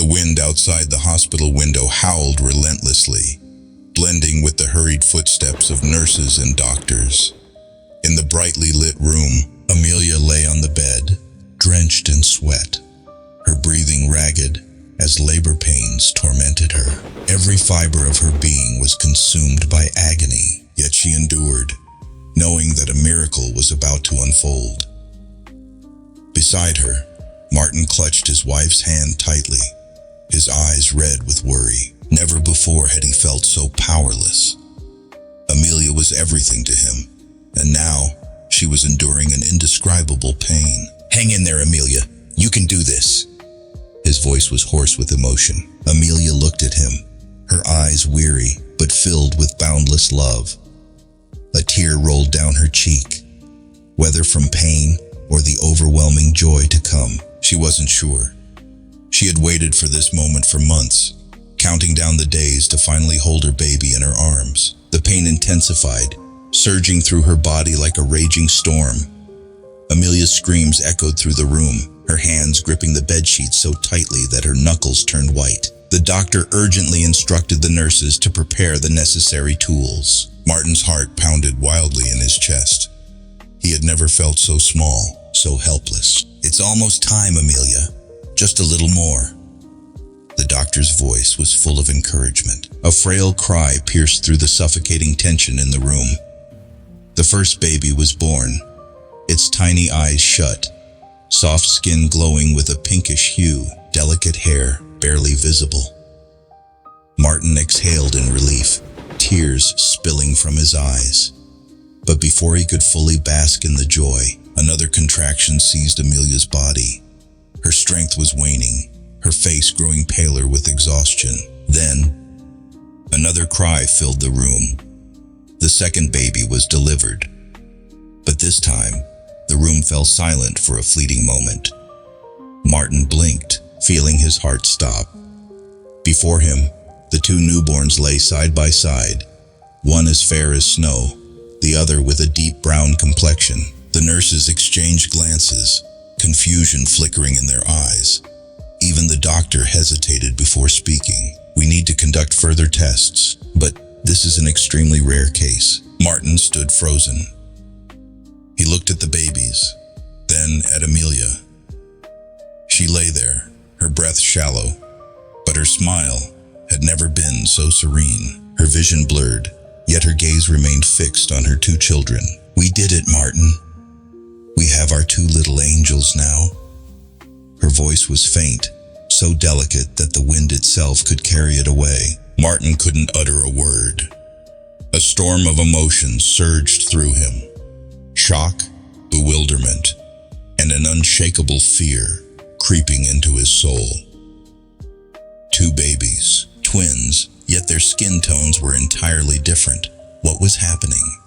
The wind outside the hospital window howled relentlessly, blending with the hurried footsteps of nurses and doctors. In the brightly lit room, Amelia lay on the bed, drenched in sweat, her breathing ragged as labor pains tormented her. Every fiber of her being was consumed by agony, yet she endured, knowing that a miracle was about to unfold. Beside her, Martin clutched his wife's hand tightly, his eyes red with worry. Never before had he felt so powerless. Amelia was everything to him, and now she was enduring an indescribable pain. "Hang in there, Amelia. You can do this." His voice was hoarse with emotion. Amelia looked at him, her eyes weary but filled with boundless love. A tear rolled down her cheek, whether from pain or the overwhelming joy to come. She wasn't sure. She had waited for this moment for months, counting down the days to finally hold her baby in her arms. The pain intensified, surging through her body like a raging storm. Amelia's screams echoed through the room, her hands gripping the bedsheet so tightly that her knuckles turned white. The doctor urgently instructed the nurses to prepare the necessary tools. Martin's heart pounded wildly in his chest. He had never felt so small, so helpless. "It's almost time, Amelia. Just a little more." The doctor's voice was full of encouragement. A frail cry pierced through the suffocating tension in the room. The first baby was born, its tiny eyes shut, soft skin glowing with a pinkish hue, delicate hair barely visible. Martin exhaled in relief, tears spilling from his eyes. But before he could fully bask in the joy, another contraction seized Amelia's body. Her strength was waning, her face growing paler with exhaustion. Then, another cry filled the room. The second baby was delivered. But this time, the room fell silent for a fleeting moment. Martin blinked, feeling his heart stop. Before him, the two newborns lay side by side, one as fair as snow, the other with a deep brown complexion. The nurses exchanged glances, confusion flickering in their eyes. Even the doctor hesitated before speaking. "We need to conduct further tests, but this is an extremely rare case." Martin stood frozen. He looked at the babies, then at Amelia. She lay there, her breath shallow, but her smile had never been so serene. Her vision blurred, yet her gaze remained fixed on her two children. "We did it, Martin. We have our two little angels now." Her voice was faint, so delicate that the wind itself could carry it away. Martin couldn't utter a word. A storm of emotions surged through him. Shock, bewilderment, and an unshakable fear creeping into his soul. Two babies, twins, yet their skin tones were entirely different. What was happening?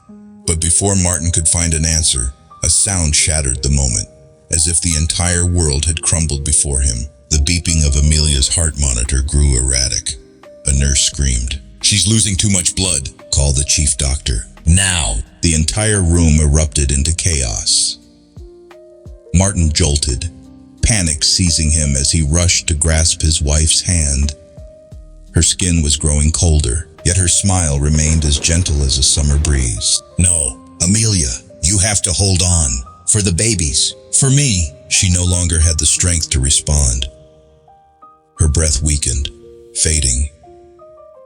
But before Martin could find an answer, a sound shattered the moment, as if the entire world had crumbled before him. The beeping of Amelia's heart monitor grew erratic. A nurse screamed. "She's losing too much blood," called the chief doctor. "Now!" The entire room erupted into chaos. Martin jolted, panic seizing him as he rushed to grasp his wife's hand. Her skin was growing colder, yet her smile remained as gentle as a summer breeze. "No, Amelia, you have to hold on. For the babies. For me." She no longer had the strength to respond. Her breath weakened, fading,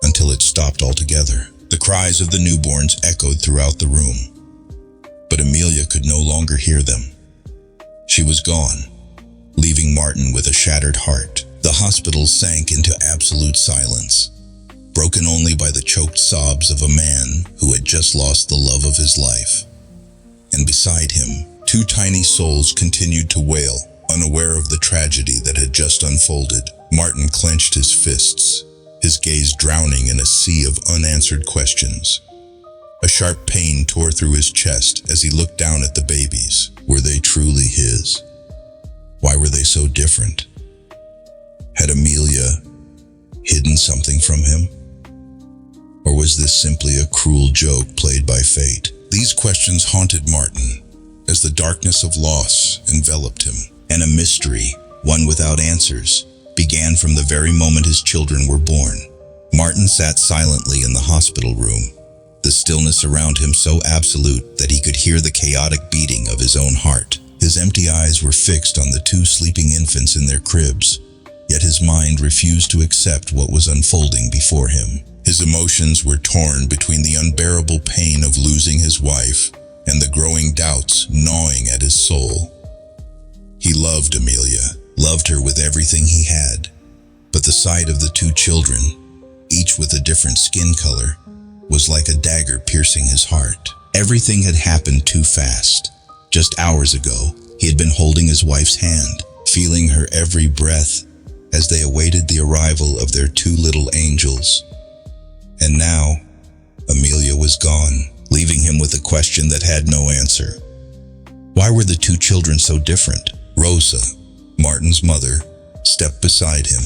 until it stopped altogether. The cries of the newborns echoed throughout the room, but Amelia could no longer hear them. She was gone, leaving Martin with a shattered heart. The hospital sank into absolute silence, broken only by the choked sobs of a man who had just lost the love of his life. And beside him, two tiny souls continued to wail, unaware of the tragedy that had just unfolded. Martin clenched his fists, his gaze drowning in a sea of unanswered questions. A sharp pain tore through his chest as he looked down at the babies. Were they truly his? Why were they so different? Had Amelia hidden something from him? Or was this simply a cruel joke played by fate? These questions haunted Martin as the darkness of loss enveloped him, and a mystery, one without answers, began from the very moment his children were born. Martin sat silently in the hospital room, the stillness around him so absolute that he could hear the chaotic beating of his own heart. His empty eyes were fixed on the two sleeping infants in their cribs, yet his mind refused to accept what was unfolding before him. His emotions were torn between the unbearable pain of losing his wife and the growing doubts gnawing at his soul. He loved Amelia, loved her with everything he had, but the sight of the two children, each with a different skin color, was like a dagger piercing his heart. Everything had happened too fast. Just hours ago, he had been holding his wife's hand, feeling her every breath as they awaited the arrival of their two little angels. And now, Amelia was gone, leaving him with a question that had no answer. Why were the two children so different? Rosa, Martin's mother, stepped beside him,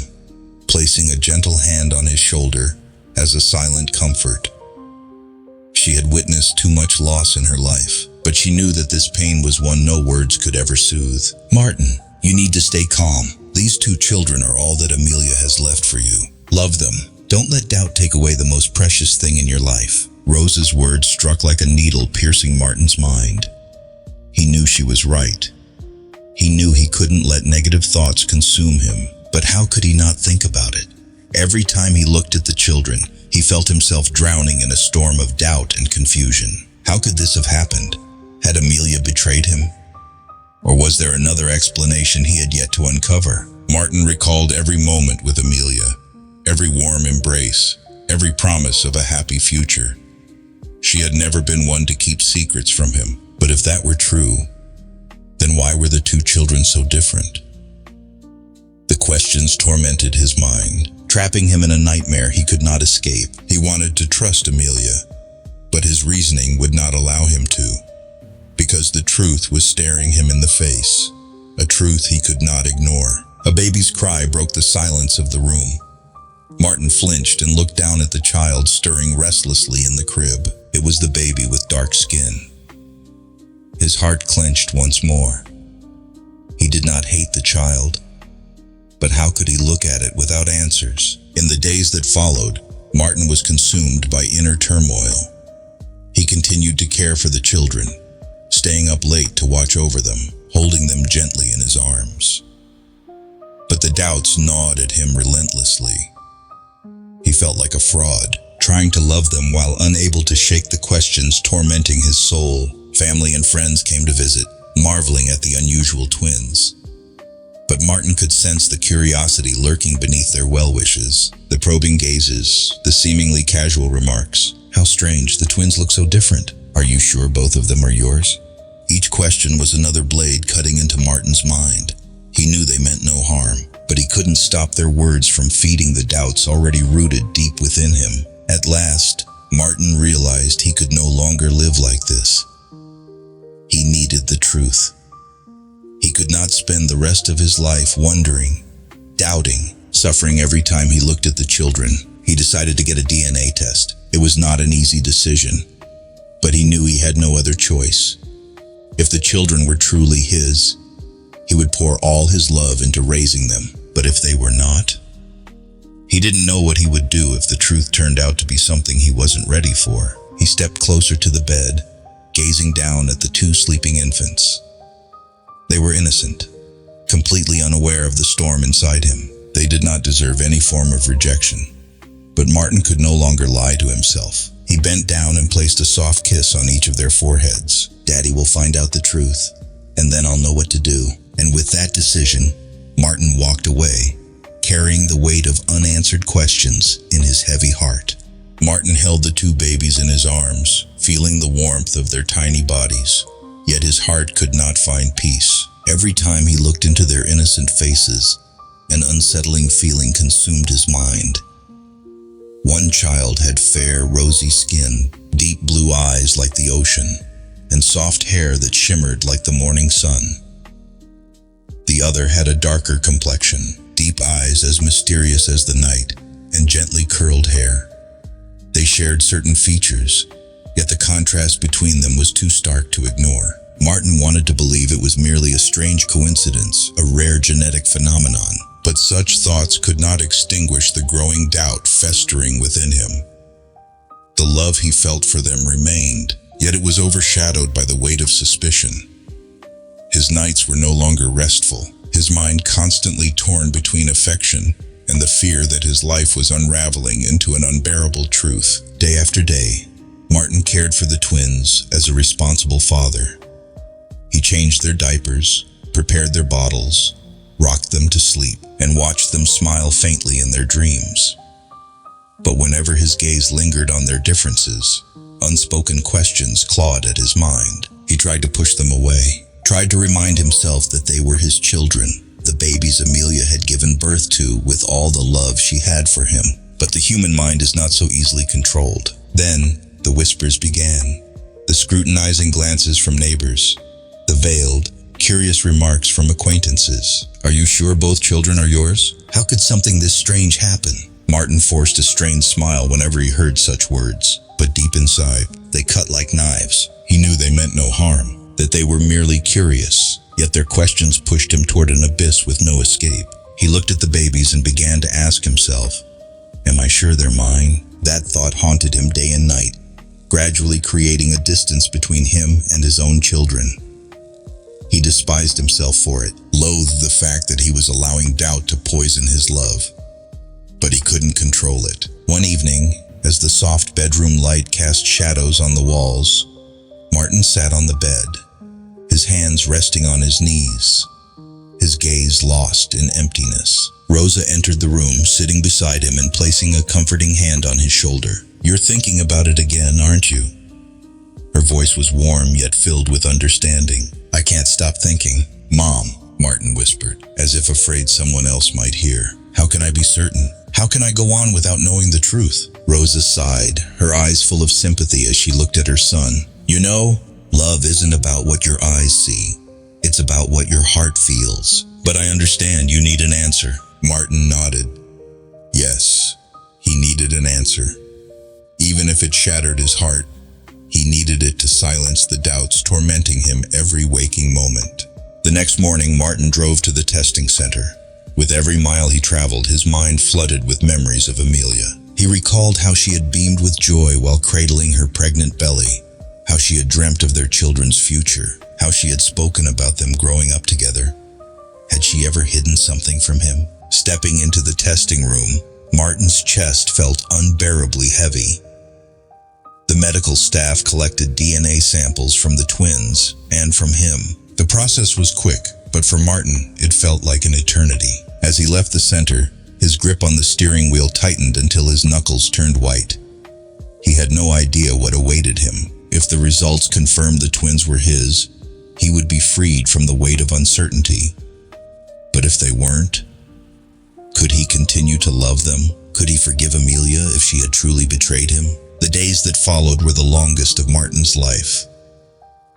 placing a gentle hand on his shoulder as a silent comfort. She had witnessed too much loss in her life, but she knew that this pain was one no words could ever soothe. Martin, you need to stay calm. These two children are all that Amelia has left for you. Love them. Don't let doubt take away the most precious thing in your life. Rosa's words struck like a needle piercing Martin's mind. He knew she was right. He knew he couldn't let negative thoughts consume him, but how could he not think about it? Every time he looked at the children, he felt himself drowning in a storm of doubt and confusion. How could this have happened? Had Amelia betrayed him? Or was there another explanation he had yet to uncover? Martin recalled every moment with Amelia, every warm embrace, every promise of a happy future. She had never been one to keep secrets from him, but if that were true, then why were the two children so different? The questions tormented his mind, trapping him in a nightmare he could not escape. He wanted to trust Amelia, but his reasoning would not allow him to, because the truth was staring him in the face, a truth he could not ignore. A baby's cry broke the silence of the room. Martin flinched and looked down at the child stirring restlessly in the crib. It was the baby with dark skin. His heart clenched once more. He did not hate the child, but how could he look at it without answers? In the days that followed, Martin was consumed by inner turmoil. He continued to care for the children, staying up late to watch over them, holding them gently in his arms. But the doubts gnawed at him relentlessly. He felt like a fraud, trying to love them while unable to shake the questions tormenting his soul. Family and friends came to visit, marveling at the unusual twins. But Martin could sense the curiosity lurking beneath their well-wishes, the probing gazes, the seemingly casual remarks. How strange, the twins look so different. Are you sure both of them are yours? Each question was another blade cutting into Martin's mind. He knew they meant no harm, but he couldn't stop their words from feeding the doubts already rooted deep within him. At last, Martin realized he could no longer live like this. He needed the truth. He could not spend the rest of his life wondering, doubting, suffering every time he looked at the children. He decided to get a DNA test. It was not an easy decision, but he knew he had no other choice. If the children were truly his, he would pour all his love into raising them. But if they were not? He didn't know what he would do if the truth turned out to be something he wasn't ready for. He stepped closer to the bed, gazing down at the two sleeping infants. They were innocent, completely unaware of the storm inside him. They did not deserve any form of rejection. But Martin could no longer lie to himself. He bent down and placed a soft kiss on each of their foreheads. Daddy will find out the truth, and then I'll know what to do. And with that decision, Martin walked away, carrying the weight of unanswered questions in his heavy heart. Martin held the two babies in his arms, feeling the warmth of their tiny bodies. Yet his heart could not find peace. Every time he looked into their innocent faces, an unsettling feeling consumed his mind. One child had fair, rosy skin, deep blue eyes like the ocean, and soft hair that shimmered like the morning sun. The other had a darker complexion, deep eyes as mysterious as the night, and gently curled hair. They shared certain features, yet the contrast between them was too stark to ignore. Martin wanted to believe it was merely a strange coincidence, a rare genetic phenomenon. But such thoughts could not extinguish the growing doubt festering within him. The love he felt for them remained, yet it was overshadowed by the weight of suspicion. His nights were no longer restful, his mind constantly torn between affection and the fear that his life was unraveling into an unbearable truth. Day after day, Martin cared for the twins as a responsible father. He changed their diapers, prepared their bottles, rocked them to sleep, and watched them smile faintly in their dreams. But whenever his gaze lingered on their differences, unspoken questions clawed at his mind. He tried to push them away, tried to remind himself that they were his children, the babies Amelia had given birth to with all the love she had for him. But the human mind is not so easily controlled. Then, the whispers began, the scrutinizing glances from neighbors, the veiled, curious remarks from acquaintances. "Are you sure both children are yours? How could something this strange happen?" Martin forced a strained smile whenever he heard such words, but deep inside, they cut like knives. He knew they meant no harm, that they were merely curious, yet their questions pushed him toward an abyss with no escape. He looked at the babies and began to ask himself, "Am I sure they're mine?" That thought haunted him day and night, gradually creating a distance between him and his own children. He despised himself for it, loathed the fact that he was allowing doubt to poison his love. But he couldn't control it. One evening, as the soft bedroom light cast shadows on the walls, Martin sat on the bed, his hands resting on his knees, his gaze lost in emptiness. Rosa entered the room, sitting beside him and placing a comforting hand on his shoulder. "You're thinking about it again, aren't you?" Her voice was warm yet filled with understanding. "I can't stop thinking." "Mom," Martin whispered, as if afraid someone else might hear. "How can I be certain? How can I go on without knowing the truth?" Rosa sighed, her eyes full of sympathy as she looked at her son. "You know, love isn't about what your eyes see. It's about what your heart feels. But I understand you need an answer." Martin nodded. Yes, he needed an answer. Even if it shattered his heart, he needed it to silence the doubts tormenting him every waking moment. The next morning, Martin drove to the testing center. With every mile he traveled, his mind flooded with memories of Amelia. He recalled how she had beamed with joy while cradling her pregnant belly, how she had dreamt of their children's future, how she had spoken about them growing up together. Had she ever hidden something from him? Stepping into the testing room, Martin's chest felt unbearably heavy. The medical staff collected DNA samples from the twins and from him. The process was quick, but for Martin, it felt like an eternity. As he left the center, his grip on the steering wheel tightened until his knuckles turned white. He had no idea what awaited him. If the results confirmed the twins were his, he would be freed from the weight of uncertainty. But if they weren't, could he continue to love them? Could he forgive Amelia if she had truly betrayed him? The days that followed were the longest of Martin's life.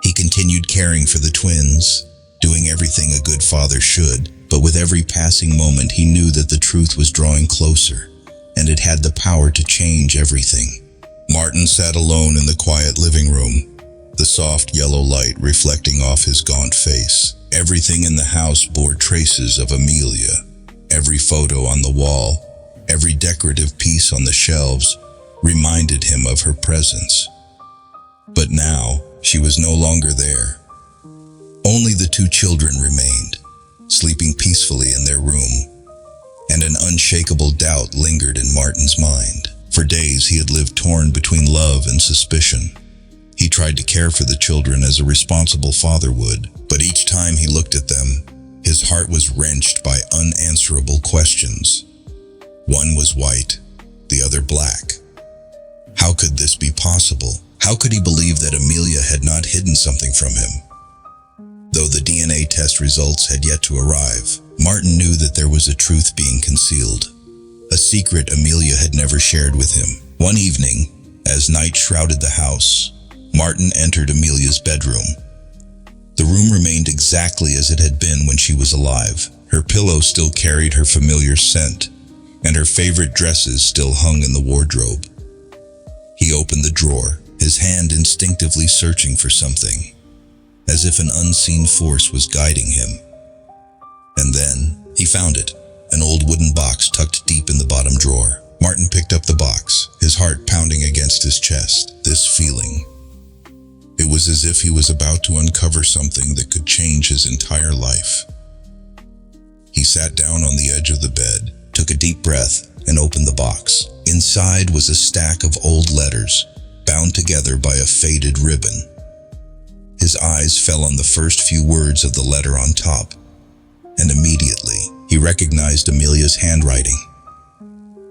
He continued caring for the twins, doing everything a good father should, but with every passing moment he knew that the truth was drawing closer, and it had the power to change everything. Martin sat alone in the quiet living room, the soft yellow light reflecting off his gaunt face. Everything in the house bore traces of Amelia. Every photo on the wall, every decorative piece on the shelves reminded him of her presence. But now, she was no longer there. Only the two children remained, sleeping peacefully in their room, and an unshakable doubt lingered in Martin's mind. For days he had lived torn between love and suspicion. He tried to care for the children as a responsible father would, but each time he looked at them, his heart was wrenched by unanswerable questions. One was white, the other black. How could this be possible? How could he believe that Amelia had not hidden something from him? Though the DNA test results had yet to arrive, Martin knew that there was a truth being concealed, a secret Amelia had never shared with him. One evening, as night shrouded the house, Martin entered Amelia's bedroom. The room remained exactly as it had been when she was alive. Her pillow still carried her familiar scent, and her favorite dresses still hung in the wardrobe. He opened the drawer, his hand instinctively searching for something, as if an unseen force was guiding him. And then he found it, an old wooden box tucked deep in the bottom drawer. Martin picked up the box, his heart pounding against his chest. This feeling. It was as if he was about to uncover something that could change his entire life. He sat down on the edge of the bed, took a deep breath, and opened the box. Inside was a stack of old letters, bound together by a faded ribbon. His eyes fell on the first few words of the letter on top, and immediately he recognized Amelia's handwriting.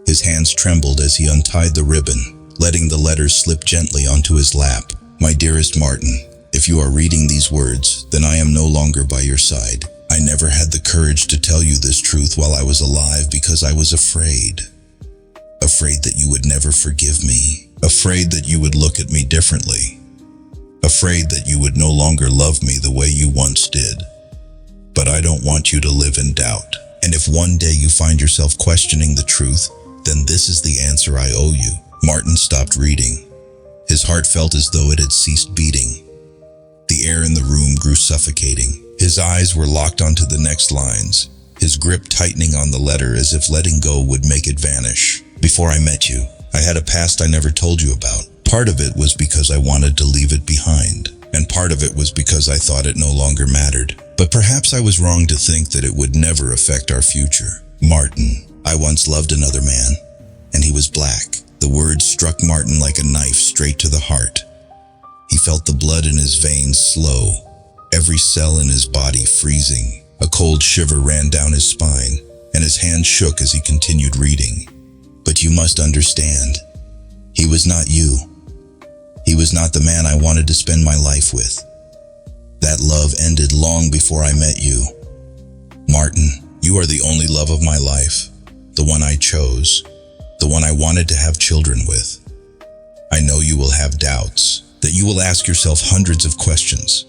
His hands trembled as he untied the ribbon, letting the letters slip gently onto his lap. My dearest Martin, if you are reading these words, then I am no longer by your side. I never had the courage to tell you this truth while I was alive because I was afraid. Afraid that you would never forgive me. Afraid that you would look at me differently. Afraid that you would no longer love me the way you once did. But I don't want you to live in doubt. And if one day you find yourself questioning the truth, then this is the answer I owe you. Martin stopped reading. His heart felt as though it had ceased beating. The air in the room grew suffocating. His eyes were locked onto the next lines, his grip tightening on the letter as if letting go would make it vanish. Before I met you, I had a past I never told you about. Part of it was because I wanted to leave it behind, and part of it was because I thought it no longer mattered. But perhaps I was wrong to think that it would never affect our future. Martin, I once loved another man, and he was black. The words struck Martin like a knife straight to the heart. He felt the blood in his veins slow, every cell in his body freezing. A cold shiver ran down his spine, and his hand shook as he continued reading. But you must understand, he was not you. He was not the man I wanted to spend my life with. That love ended long before I met you. Martin, you are the only love of my life, the one I chose, the one I wanted to have children with. I know you will have doubts, that you will ask yourself hundreds of questions,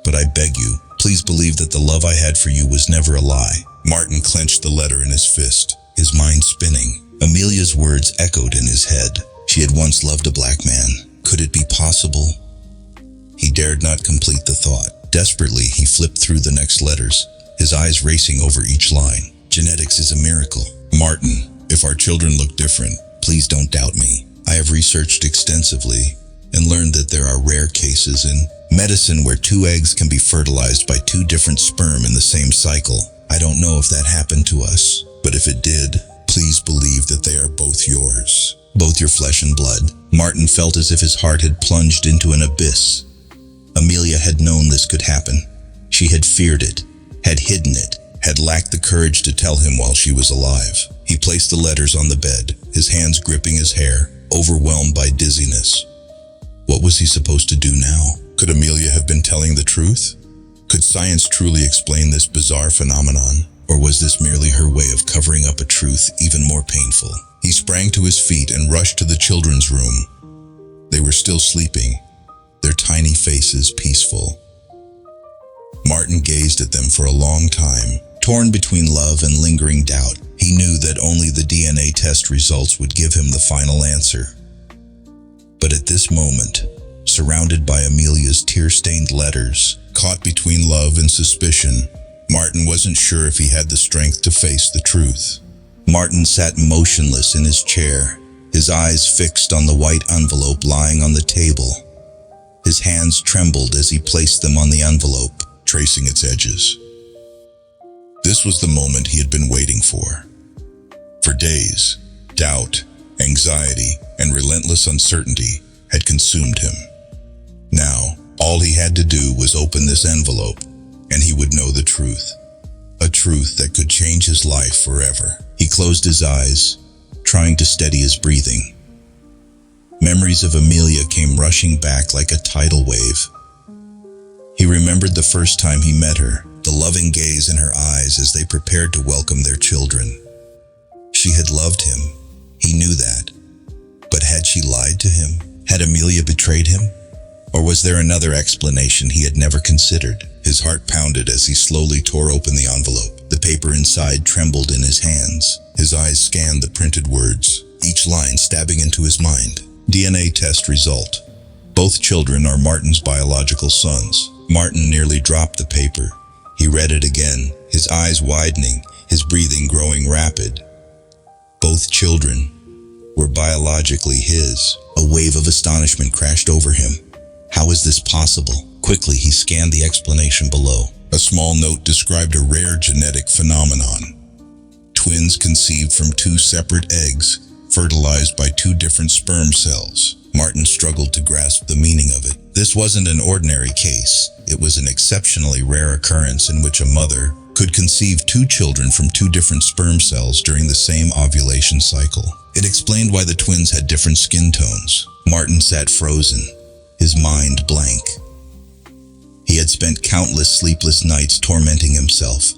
but I beg you, please believe that the love I had for you was never a lie. Martin clenched the letter in his fist, his mind spinning. Amelia's words echoed in his head. She had once loved a black man. Could it be possible? He dared not complete the thought. Desperately, he flipped through the next letters, his eyes racing over each line. Genetics is a miracle. Martin, if our children look different, please don't doubt me. I have researched extensively and learned that there are rare cases in medicine where two eggs can be fertilized by two different sperm in the same cycle. I don't know if that happened to us, but if it did, please believe that they are both yours, both your flesh and blood. Martin felt as if his heart had plunged into an abyss. Amelia had known this could happen. She had feared it, had hidden it, had lacked the courage to tell him while she was alive. He placed the letters on the bed, his hands gripping his hair, overwhelmed by dizziness. What was he supposed to do now? Could Amelia have been telling the truth? Could science truly explain this bizarre phenomenon? Or was this merely her way of covering up a truth even more painful? He sprang to his feet and rushed to the children's room. They were still sleeping, their tiny faces peaceful. Martin gazed at them for a long time, torn between love and lingering doubt. He knew that only the DNA test results would give him the final answer. But at this moment, surrounded by Amelia's tear-stained letters, caught between love and suspicion, Martin wasn't sure if he had the strength to face the truth. Martin sat motionless in his chair, his eyes fixed on the white envelope lying on the table. His hands trembled as he placed them on the envelope, tracing its edges. This was the moment he had been waiting for. For days, doubt, anxiety, and relentless uncertainty had consumed him. Now, all he had to do was open this envelope, and he would know the truth. A truth that could change his life forever. He closed his eyes, trying to steady his breathing. Memories of Amelia came rushing back like a tidal wave. He remembered the first time he met her, the loving gaze in her eyes as they prepared to welcome their children. She had loved him. He knew that. But had she lied to him? Had Amelia betrayed him? Or was there another explanation he had never considered? His heart pounded as he slowly tore open the envelope. The paper inside trembled in his hands. His eyes scanned the printed words, each line stabbing into his mind. DNA test result. Both children are Martin's biological sons. Martin nearly dropped the paper. He read it again, his eyes widening, his breathing growing rapid. Both children were biologically his. A wave of astonishment crashed over him. How is this possible? Quickly, he scanned the explanation below. A small note described a rare genetic phenomenon. Twins conceived from two separate eggs, fertilized by two different sperm cells. Martin struggled to grasp the meaning of it. This wasn't an ordinary case. It was an exceptionally rare occurrence in which a mother could conceive two children from two different sperm cells during the same ovulation cycle. It explained why the twins had different skin tones. Martin sat frozen, his mind blank. He had spent countless sleepless nights tormenting himself,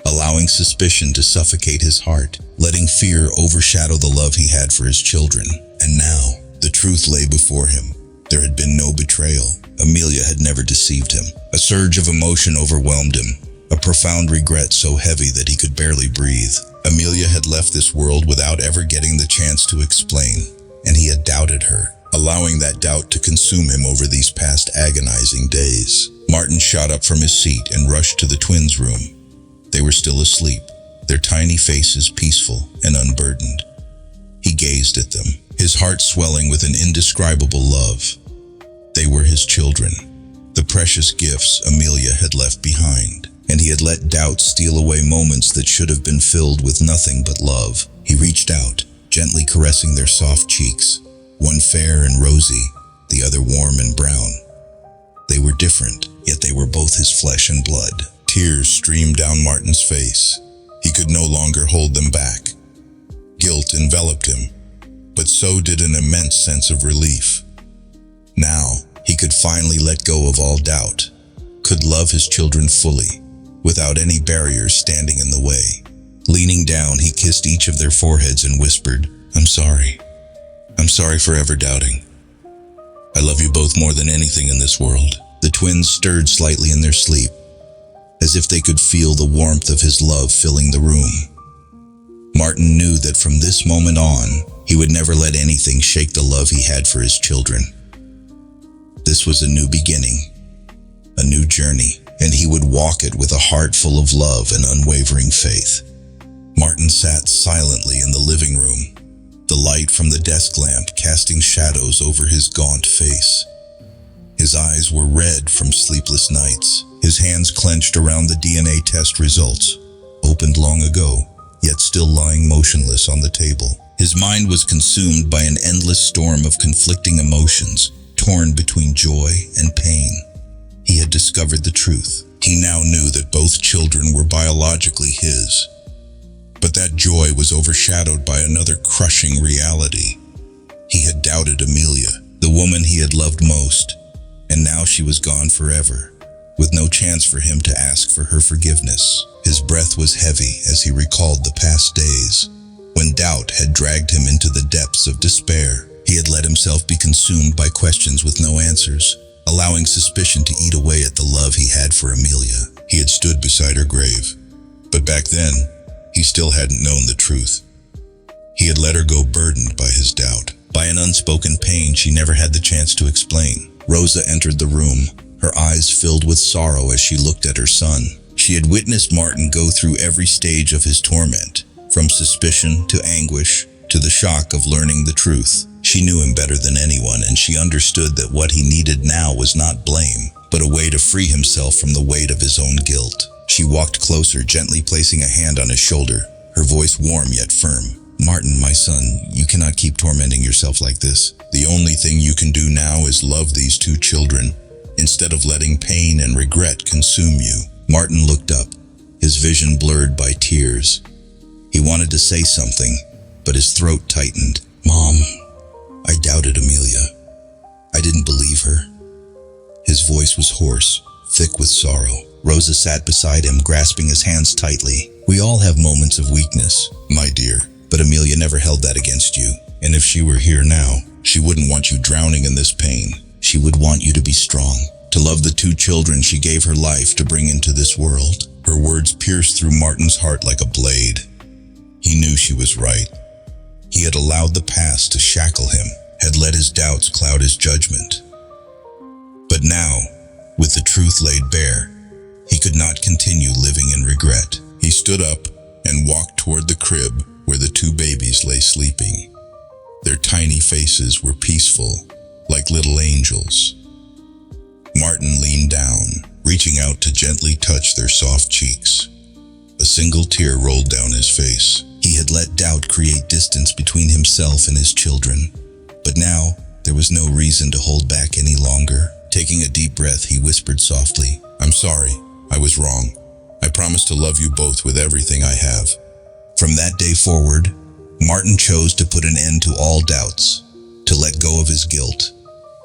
allowing suspicion to suffocate his heart, letting fear overshadow the love he had for his children. And now, the truth lay before him. There had been no betrayal. Amelia had never deceived him. A surge of emotion overwhelmed him, a profound regret so heavy that he could barely breathe. Amelia had left this world without ever getting the chance to explain, and he had doubted her, allowing that doubt to consume him over these past agonizing days. Martin shot up from his seat and rushed to the twins' room. They were still asleep, their tiny faces peaceful and unburdened. He gazed at them, his heart swelling with an indescribable love. They were his children, the precious gifts Amelia had left behind, and he had let doubt steal away moments that should have been filled with nothing but love. He reached out, gently caressing their soft cheeks, one fair and rosy, the other warm and brown. They were different, yet they were both his flesh and blood. Tears streamed down Martin's face. He could no longer hold them back. Guilt enveloped him, but so did an immense sense of relief. Now, he could finally let go of all doubt, could love his children fully, without any barriers standing in the way. Leaning down, he kissed each of their foreheads and whispered, "I'm sorry. I'm sorry for ever doubting. I love you both more than anything in this world." The twins stirred slightly in their sleep, as if they could feel the warmth of his love filling the room. Martin knew that from this moment on, he would never let anything shake the love he had for his children. This was a new beginning, a new journey, and he would walk it with a heart full of love and unwavering faith. Martin sat silently in the living room, the light from the desk lamp casting shadows over his gaunt face. His eyes were red from sleepless nights, his hands clenched around the DNA test results, opened long ago, yet still lying motionless on the table. His mind was consumed by an endless storm of conflicting emotions, torn between joy and pain. He had discovered the truth. He now knew that both children were biologically his. But that joy was overshadowed by another crushing reality. He had doubted Amelia, the woman he had loved most, and now she was gone forever, with no chance for him to ask for her forgiveness. His breath was heavy as he recalled the past days, when doubt had dragged him into the depths of despair. He had let himself be consumed by questions with no answers, allowing suspicion to eat away at the love he had for Amelia. He had stood beside her grave, but back then, he still hadn't known the truth. He had let her go burdened by his doubt, by an unspoken pain she never had the chance to explain. Rosa entered the room, her eyes filled with sorrow as she looked at her son. She had witnessed Martin go through every stage of his torment, from suspicion to anguish to the shock of learning the truth. She knew him better than anyone, and she understood that what he needed now was not blame, but a way to free himself from the weight of his own guilt. She walked closer, gently placing a hand on his shoulder, her voice warm yet firm. "Martin, my son, you cannot keep tormenting yourself like this. The only thing you can do now is love these two children, instead of letting pain and regret consume you." Martin looked up, his vision blurred by tears. He wanted to say something, but his throat tightened. "Mom, I doubted Amelia. I didn't believe her." His voice was hoarse, thick with sorrow. Rosa sat beside him, grasping his hands tightly. "We all have moments of weakness, my dear, but Amelia never held that against you. And if she were here now, she wouldn't want you drowning in this pain. She would want you to be strong, to love the two children she gave her life to bring into this world." Her words pierced through Martin's heart like a blade. He knew she was right. He had allowed the past to shackle him, had let his doubts cloud his judgment. But now, with the truth laid bare, He could not continue living in regret. He stood up and walked toward the crib where the two babies lay sleeping. Their tiny faces were peaceful, like little angels. Martin leaned down, reaching out to gently touch their soft cheeks. A single tear rolled down his face. He had let doubt create distance between himself and his children. But now, there was no reason to hold back any longer. Taking a deep breath, he whispered softly, "I'm sorry. I was wrong. I promise to love you both with everything I have." From that day forward, Martin chose to put an end to all doubts, to let go of his guilt,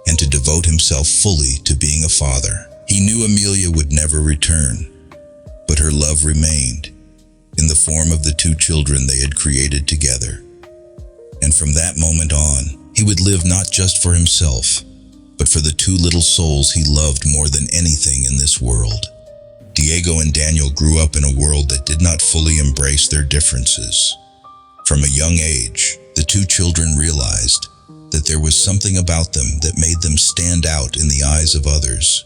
and to devote himself fully to being a father. He knew Amelia would never return, but her love remained, in the form of the two children they had created together. And from that moment on, he would live not just for himself, but for the two little souls he loved more than anything in this world. Diego and Daniel grew up in a world that did not fully embrace their differences. From a young age, the two children realized that there was something about them that made them stand out in the eyes of others.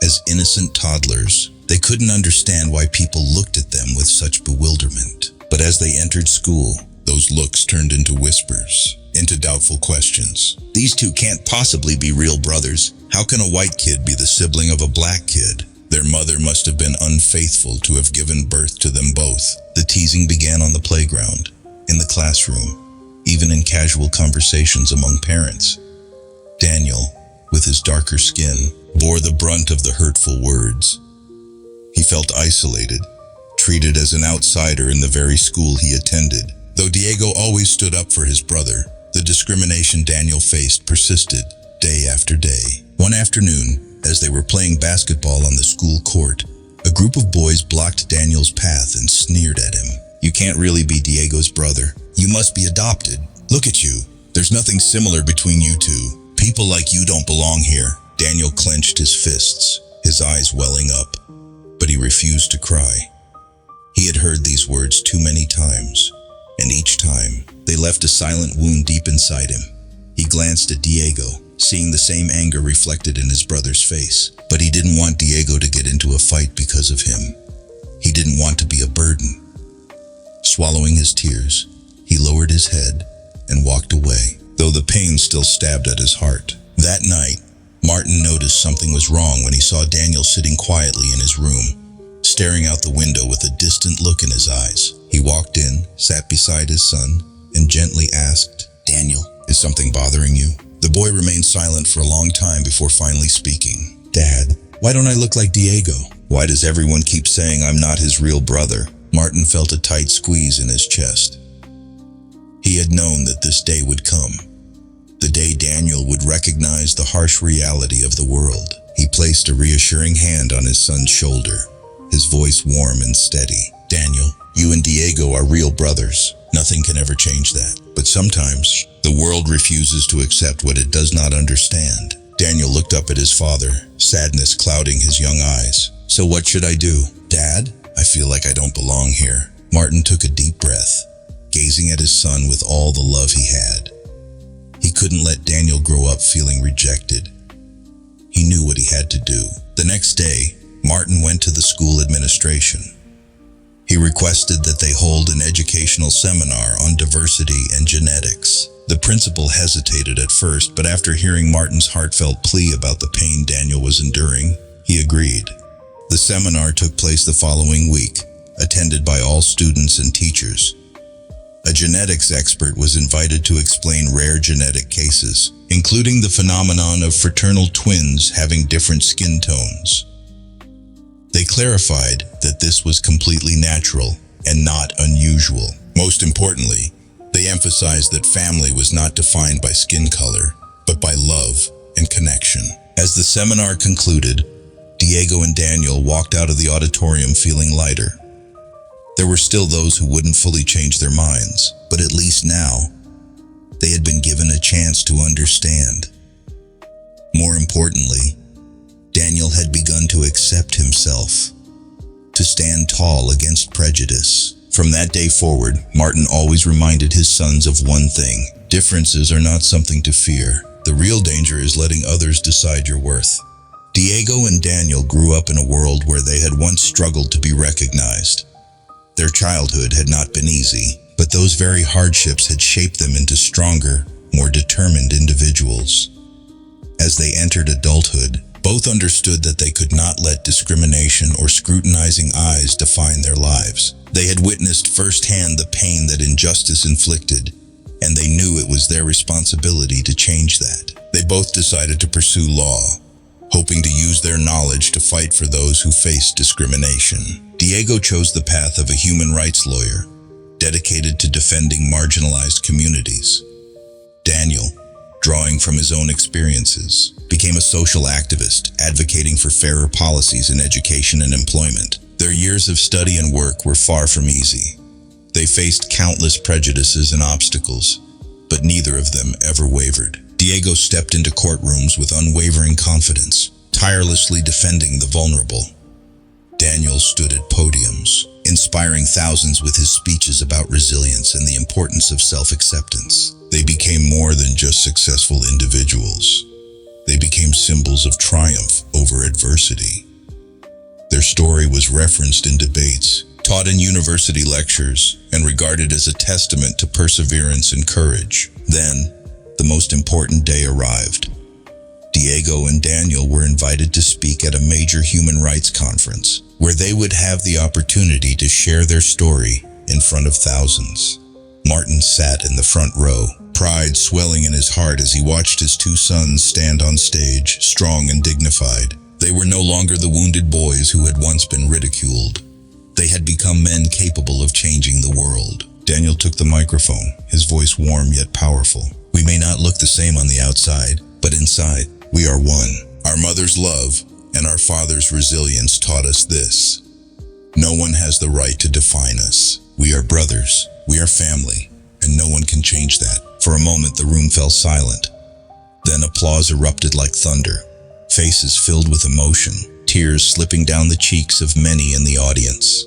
As innocent toddlers, they couldn't understand why people looked at them with such bewilderment. But as they entered school, those looks turned into whispers, into doubtful questions. These two can't possibly be real brothers. How can a white kid be the sibling of a black kid? Their mother must have been unfaithful to have given birth to them both. The teasing began on the playground, in the classroom, even in casual conversations among parents. Daniel, with his darker skin, bore the brunt of the hurtful words. He felt isolated, treated as an outsider in the very school he attended. Though Diego always stood up for his brother, the discrimination Daniel faced persisted day after day. One afternoon, as they were playing basketball on the school court, a group of boys blocked Daniel's path and sneered at him. "You can't really be Diego's brother. You must be adopted. Look at you. There's nothing similar between you two. People like you don't belong here." Daniel clenched his fists, his eyes welling up, but he refused to cry. He had heard these words too many times, and each time, they left a silent wound deep inside him. He glanced at Diego, seeing the same anger reflected in his brother's face. But he didn't want Diego to get into a fight because of him. He didn't want to be a burden. Swallowing his tears, he lowered his head and walked away, though the pain still stabbed at his heart. That night, Martin noticed something was wrong when he saw Daniel sitting quietly in his room, staring out the window with a distant look in his eyes. He walked in, sat beside his son, and gently asked, "Daniel, is something bothering you?" The boy remained silent for a long time before finally speaking. "Dad, why don't I look like Diego? Why does everyone keep saying I'm not his real brother?" Martin felt a tight squeeze in his chest. He had known that this day would come, the day Daniel would recognize the harsh reality of the world. He placed a reassuring hand on his son's shoulder, his voice warm and steady. "Daniel, you and Diego are real brothers. Nothing can ever change that. But sometimes, the world refuses to accept what it does not understand." Daniel looked up at his father, sadness clouding his young eyes. "So what should I do?" "Dad, I feel like I don't belong here." Martin took a deep breath, gazing at his son with all the love he had. He couldn't let Daniel grow up feeling rejected. He knew what he had to do. The next day, Martin went to the school administration. He requested that they hold an educational seminar on diversity and genetics. The principal hesitated at first, but after hearing Martin's heartfelt plea about the pain Daniel was enduring, he agreed. The seminar took place the following week, attended by all students and teachers. A genetics expert was invited to explain rare genetic cases, including the phenomenon of fraternal twins having different skin tones. They clarified that this was completely natural and not unusual. Most importantly, they emphasized that family was not defined by skin color, but by love and connection. As the seminar concluded, Diego and Daniel walked out of the auditorium feeling lighter. There were still those who wouldn't fully change their minds, but at least now, they had been given a chance to understand. More importantly, Daniel had begun to accept himself, to stand tall against prejudice. From that day forward, Martin always reminded his sons of one thing: differences are not something to fear. The real danger is letting others decide your worth. Diego and Daniel grew up in a world where they had once struggled to be recognized. Their childhood had not been easy, but those very hardships had shaped them into stronger, more determined individuals. As they entered adulthood, both understood that they could not let discrimination or scrutinizing eyes define their lives. They had witnessed firsthand the pain that injustice inflicted, and they knew it was their responsibility to change that. They both decided to pursue law, hoping to use their knowledge to fight for those who faced discrimination. Diego chose the path of a human rights lawyer, dedicated to defending marginalized communities. Daniel, drawing from his own experiences, became a social activist, advocating for fairer policies in education and employment. Their years of study and work were far from easy. They faced countless prejudices and obstacles, but neither of them ever wavered. Diego stepped into courtrooms with unwavering confidence, tirelessly defending the vulnerable. Daniel stood at podiums, inspiring thousands with his speeches about resilience and the importance of self-acceptance. They became more than just successful individuals. They became symbols of triumph over adversity. Their story was referenced in debates, taught in university lectures, and regarded as a testament to perseverance and courage. Then, the most important day arrived. Diego and Daniel were invited to speak at a major human rights conference, where they would have the opportunity to share their story in front of thousands. Martin sat in the front row, pride swelling in his heart as he watched his two sons stand on stage, strong and dignified. They were no longer the wounded boys who had once been ridiculed. They had become men capable of changing the world. Daniel took the microphone, his voice warm yet powerful. "We may not look the same on the outside, but inside, we are one. Our mother's love and our father's resilience taught us this. No one has the right to define us. We are brothers, we are family, and no one can change that." For a moment, the room fell silent. Then applause erupted like thunder, faces filled with emotion, tears slipping down the cheeks of many in the audience.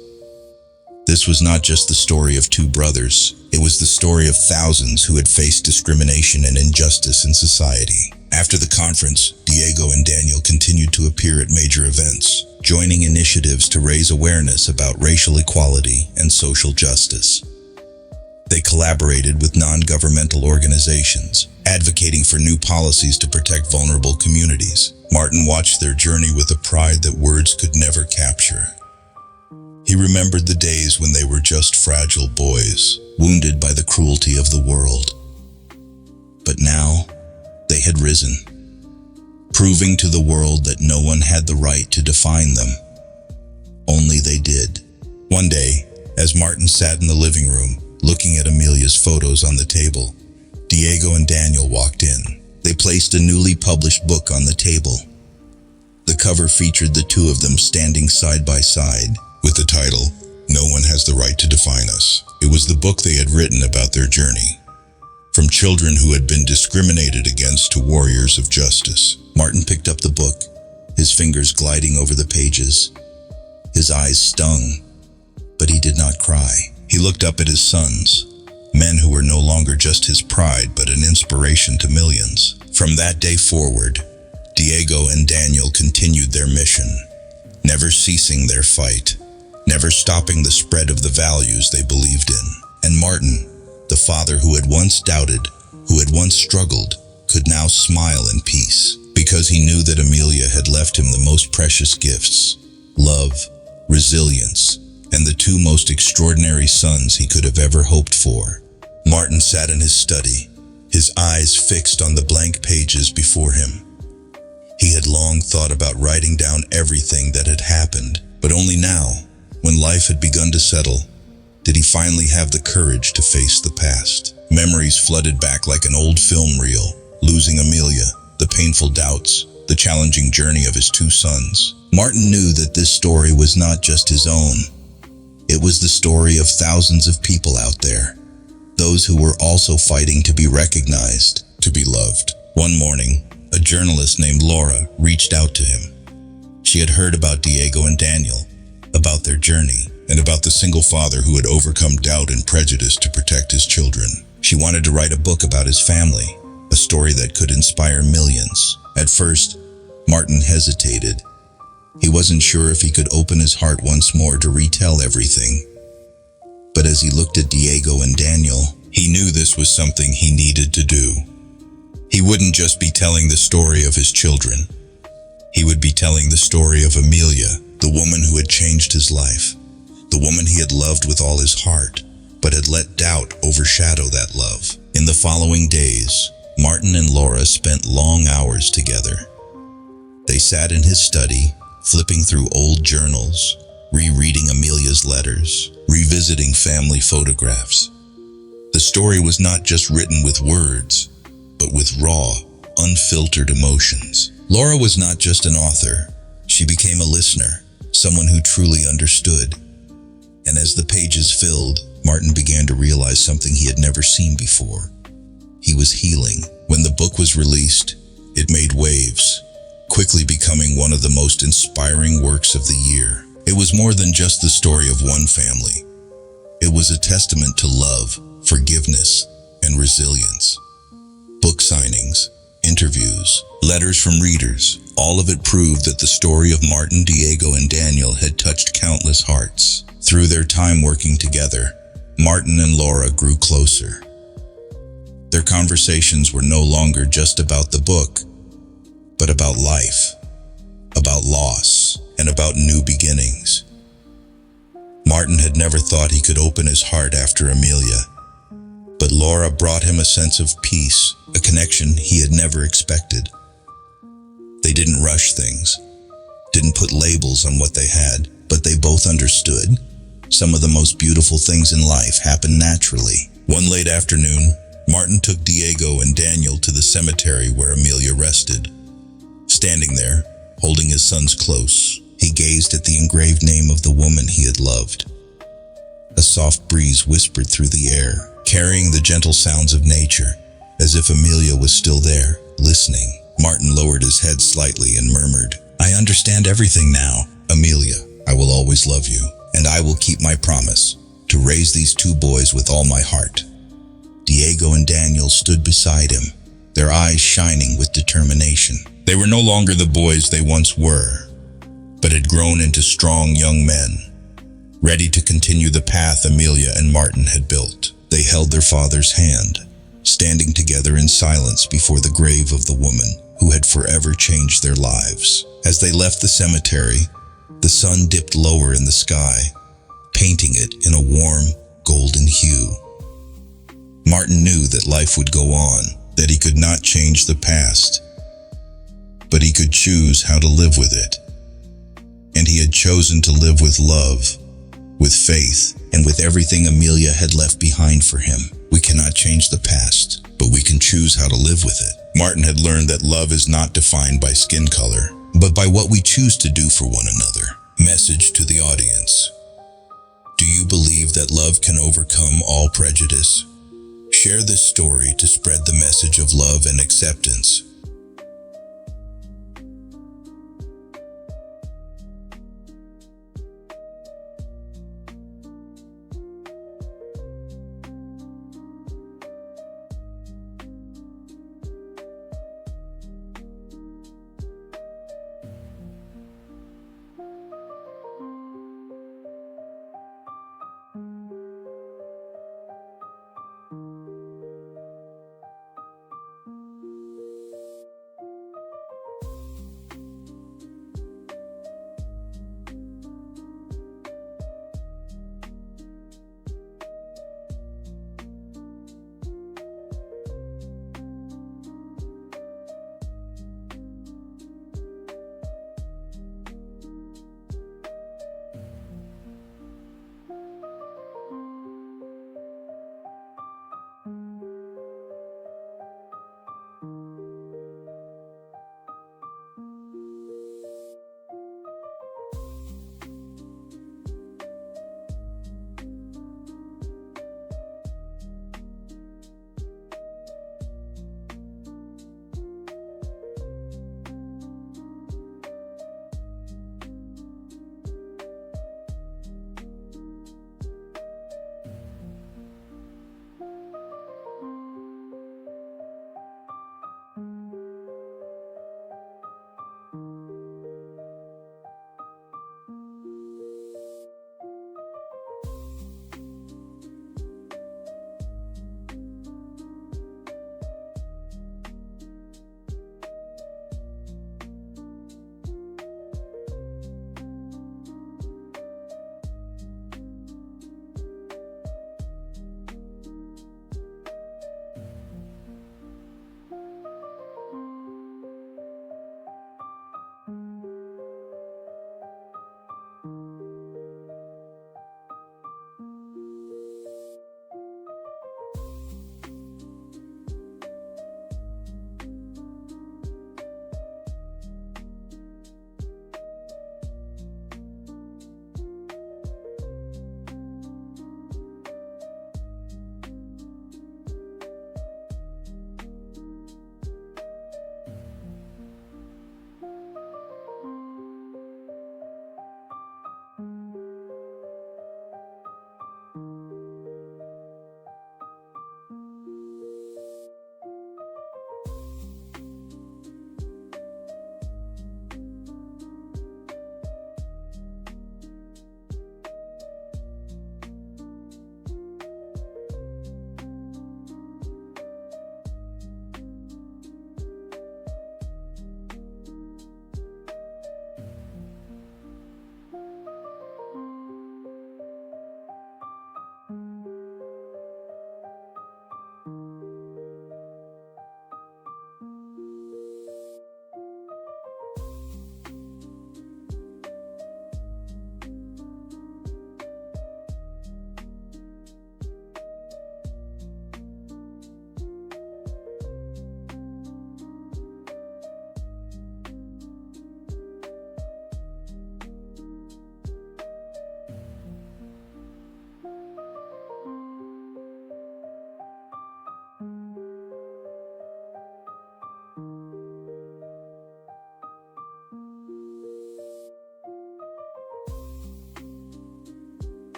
This was not just the story of two brothers, it was the story of thousands who had faced discrimination and injustice in society. After the conference, Diego and Daniel continued to appear at major events, joining initiatives to raise awareness about racial equality and social justice. They collaborated with non-governmental organizations, advocating for new policies to protect vulnerable communities. Martin watched their journey with a pride that words could never capture. He remembered the days when they were just fragile boys, wounded by the cruelty of the world. But now, they had risen, proving to the world that no one had the right to define them. Only they did. One day, as Martin sat in the living room, looking at Amelia's photos on the table, Diego and Daniel walked in. They placed a newly published book on the table. The cover featured the two of them standing side by side, with the title, "No One Has the Right to Define Us." It was the book they had written about their journey, from children who had been discriminated against to warriors of justice. Martin picked up the book, his fingers gliding over the pages. His eyes stung, but he did not cry. He looked up at his sons, men who were no longer just his pride but an inspiration to millions. From that day forward, Diego and Daniel continued their mission, never ceasing their fight, never stopping the spread of the values they believed in. And Martin, the father who had once doubted, who had once struggled, could now smile in peace, because he knew that Amelia had left him the most precious gifts: love, resilience, and the two most extraordinary sons he could have ever hoped for. Martin sat in his study, his eyes fixed on the blank pages before him. He had long thought about writing down everything that had happened, but only now, when life had begun to settle, did he finally have the courage to face the past. Memories flooded back like an old film reel, losing Amelia, the painful doubts, the challenging journey of his two sons. Martin knew that this story was not just his own. It was the story of thousands of people out there, those who were also fighting to be recognized, to be loved. One morning, a journalist named Laura reached out to him. She had heard about Diego and Daniel, about their journey, and about the single father who had overcome doubt and prejudice to protect his children. She wanted to write a book about his family, a story that could inspire millions. At first, Martin hesitated. He wasn't sure if he could open his heart once more to retell everything. But as he looked at Diego and Daniel, he knew this was something he needed to do. He wouldn't just be telling the story of his children. He would be telling the story of Amelia, the woman who had changed his life, the woman he had loved with all his heart, but had let doubt overshadow that love. In the following days, Martin and Laura spent long hours together. They sat in his study, flipping through old journals, rereading Amelia's letters, revisiting family photographs. The story was not just written with words, but with raw, unfiltered emotions. Laura was not just an author. She became a listener, someone who truly understood. And as the pages filled, Martin began to realize something he had never seen before. He was healing. When the book was released, it made waves, quickly becoming one of the most inspiring works of the year. It was more than just the story of one family. It was a testament to love, forgiveness, and resilience. Book signings, interviews, letters from readers, all of it proved that the story of Martin, Diego, and Daniel had touched countless hearts. Through their time working together, Martin and Laura grew closer. Their conversations were no longer just about the book, but about life, about loss, and about new beginnings. Martin had never thought he could open his heart after Amelia, but Laura brought him a sense of peace, a connection he had never expected. They didn't rush things, didn't put labels on what they had, but they both understood. Some of the most beautiful things in life happen naturally. One late afternoon, Martin took Diego and Daniel to the cemetery where Amelia rested. Standing there, holding his sons close, he gazed at the engraved name of the woman he had loved. A soft breeze whispered through the air, carrying the gentle sounds of nature, as if Amelia was still there, listening. Martin lowered his head slightly and murmured, "I understand everything now. Amelia, I will always love you, and I will keep my promise to raise these two boys with all my heart." Diego and Daniel stood beside him, their eyes shining with determination. They were no longer the boys they once were, but had grown into strong young men, ready to continue the path Amelia and Martin had built. They held their father's hand, standing together in silence before the grave of the woman who had forever changed their lives. As they left the cemetery, the sun dipped lower in the sky, painting it in a warm, golden hue. Martin knew that life would go on, that he could not change the past, but he could choose how to live with it. And he had chosen to live with love, with faith, and with everything Amelia had left behind for him. We cannot change the past, but we can choose how to live with it. Martin had learned that love is not defined by skin color, but by what we choose to do for one another. Message to the audience. Do you believe that love can overcome all prejudice? Share this story to spread the message of love and acceptance.